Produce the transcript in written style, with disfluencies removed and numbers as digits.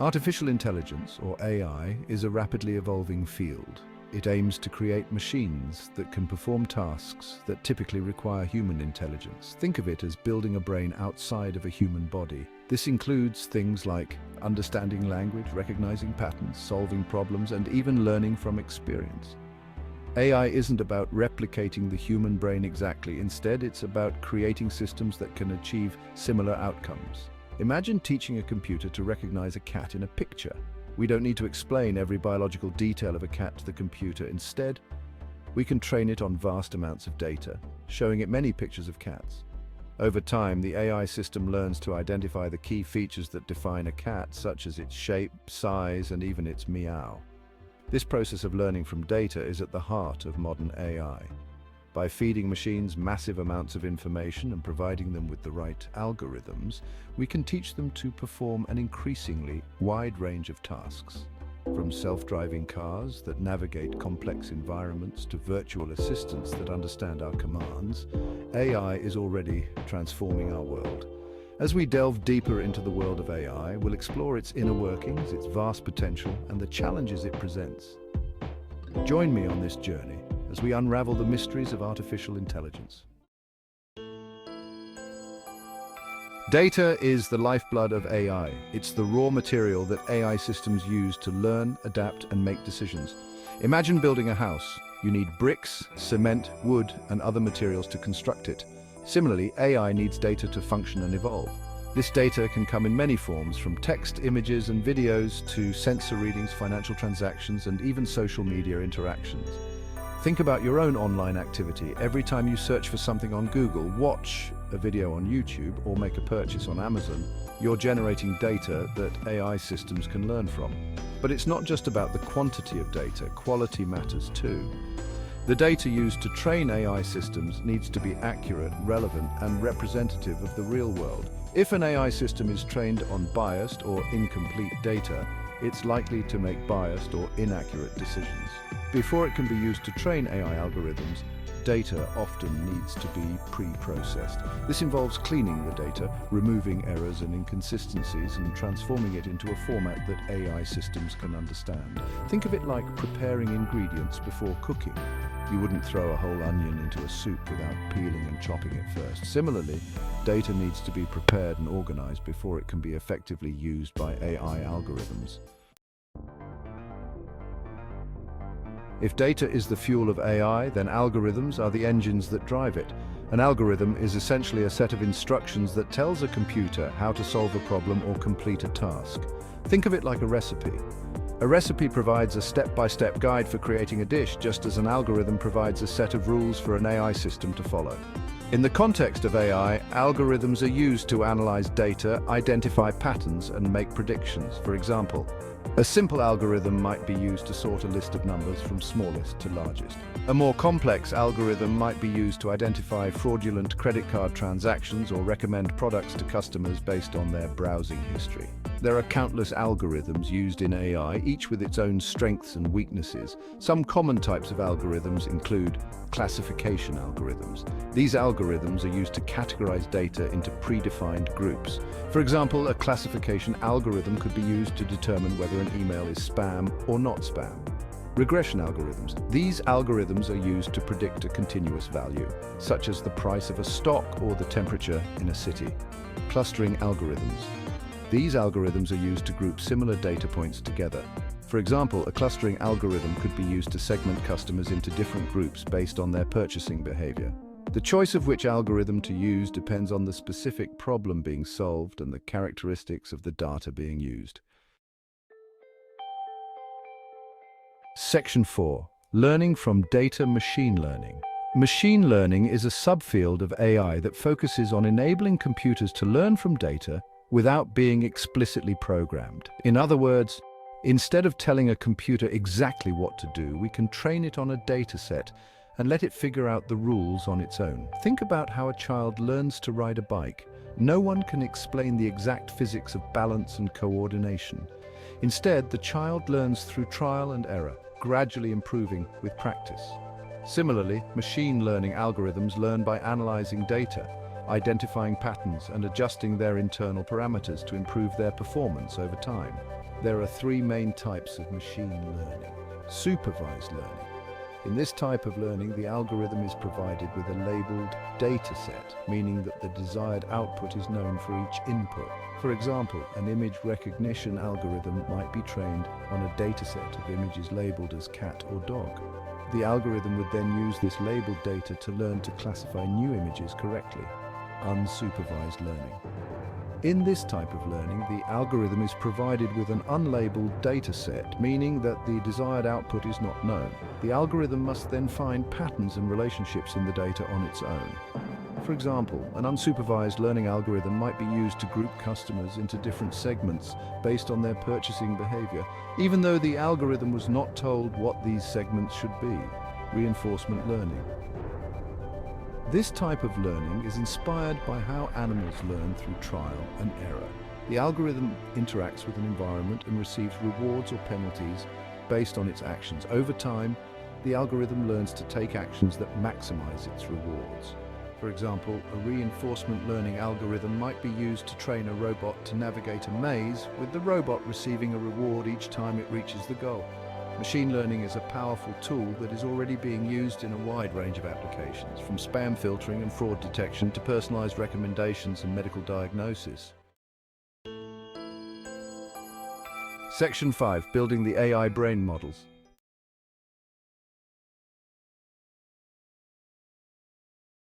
Artificial intelligence, or AI, is a rapidly evolving field. It aims to create machines that can perform tasks that typically require human intelligence. Think of it as building a brain outside of a human body. This includes things like understanding language, recognizing patterns, solving problems, and even learning from experience. AI isn't about replicating the human brain exactly. Instead, it's about creating systems that can achieve similar outcomes. Imagine teaching a computer to recognize a cat in a picture. We don't need to explain every biological detail of a cat to the computer. Instead, we can train it on vast amounts of data, showing it many pictures of cats. Over time, the AI system learns to identify the key features that define a cat, such as its shape, size, and even its meow. This process of learning from data is at the heart of modern AI. By feeding machines massive amounts of information and providing them with the right algorithms, we can teach them to perform an increasingly wide range of tasks. From self-driving cars that navigate complex environments to virtual assistants that understand our commands, AI is already transforming our world. As we delve deeper into the world of AI, we'll explore its inner workings, its vast potential, and the challenges it presents. Join me on this journey as we unravel the mysteries of artificial intelligence. Data is the lifeblood of AI. It's the raw material that AI systems use to learn, adapt, and make decisions. Imagine building a house. You need bricks, cement, wood, and other materials to construct it. Similarly, AI needs data to function and evolve. This data can come in many forms, from text, images, and videos to sensor readings, financial transactions, and even social media interactions. Think about your own online activity. Every time you search for something on Google, watch a video on YouTube, or make a purchase on Amazon, you're generating data that AI systems can learn from. But it's not just about the quantity of data, quality matters too. The data used to train AI systems needs to be accurate, relevant, and representative of the real world. If an AI system is trained on biased or incomplete data, it's likely to make biased or inaccurate decisions. Before it can be used to train AI algorithms, data often needs to be pre-processed. This involves cleaning the data, removing errors and inconsistencies, and transforming it into a format that AI systems can understand. Think of it like preparing ingredients before cooking. You wouldn't throw a whole onion into a soup without peeling and chopping it first. Similarly, data needs to be prepared and organized before it can be effectively used by AI algorithms. If data is the fuel of AI, then algorithms are the engines that drive it. An algorithm is essentially a set of instructions that tells a computer how to solve a problem or complete a task. Think of it like a recipe. A recipe provides a step-by-step guide for creating a dish, just as an algorithm provides a set of rules for an AI system to follow. In the context of AI, algorithms are used to analyze data, identify patterns, and make predictions. For example, a simple algorithm might be used to sort a list of numbers from smallest to largest. A more complex algorithm might be used to identify fraudulent credit card transactions or recommend products to customers based on their browsing history. There are countless algorithms used in AI, each with its own strengths and weaknesses. Some common types of algorithms include classification algorithms. These algorithms are used to categorize data into predefined groups. For example, a classification algorithm could be used to determine whether an email is spam or not spam. Regression algorithms. These algorithms are used to predict a continuous value, such as the price of a stock or the temperature in a city. Clustering algorithms. These algorithms are used to group similar data points together. For example, a clustering algorithm could be used to segment customers into different groups based on their purchasing behavior. The choice of which algorithm to use depends on the specific problem being solved and the characteristics of the data being used. Section 4. Learning from data machine learning. Machine learning is a subfield of AI that focuses on enabling computers to learn from data without being explicitly programmed. In other words, instead of telling a computer exactly what to do, we can train it on a data set and let it figure out the rules on its own. Think about how a child learns to ride a bike. No one can explain the exact physics of balance and coordination. Instead, the child learns through trial and error, gradually improving with practice. Similarly, machine learning algorithms learn by analyzing data, identifying patterns, and adjusting their internal parameters to improve their performance over time. There are three main types of machine learning. Supervised learning. In this type of learning, the algorithm is provided with a labeled dataset, meaning that the desired output is known for each input. For example, an image recognition algorithm might be trained on a dataset of images labeled as cat or dog. The algorithm would then use this labeled data to learn to classify new images correctly. Unsupervised learning. In this type of learning, the algorithm is provided with an unlabeled dataset, meaning that the desired output is not known. The algorithm must then find patterns and relationships in the data on its own. For example, an unsupervised learning algorithm might be used to group customers into different segments based on their purchasing behavior, even though the algorithm was not told what these segments should be. Reinforcement learning. This type of learning is inspired by how animals learn through trial and error. The algorithm interacts with an environment and receives rewards or penalties based on its actions. Over time, the algorithm learns to take actions that maximize its rewards. For example, a reinforcement learning algorithm might be used to train a robot to navigate a maze, with the robot receiving a reward each time it reaches the goal. Machine learning is a powerful tool that is already being used in a wide range of applications, from spam filtering and fraud detection to personalized recommendations and medical diagnosis. Section 5. Building the AI brain models.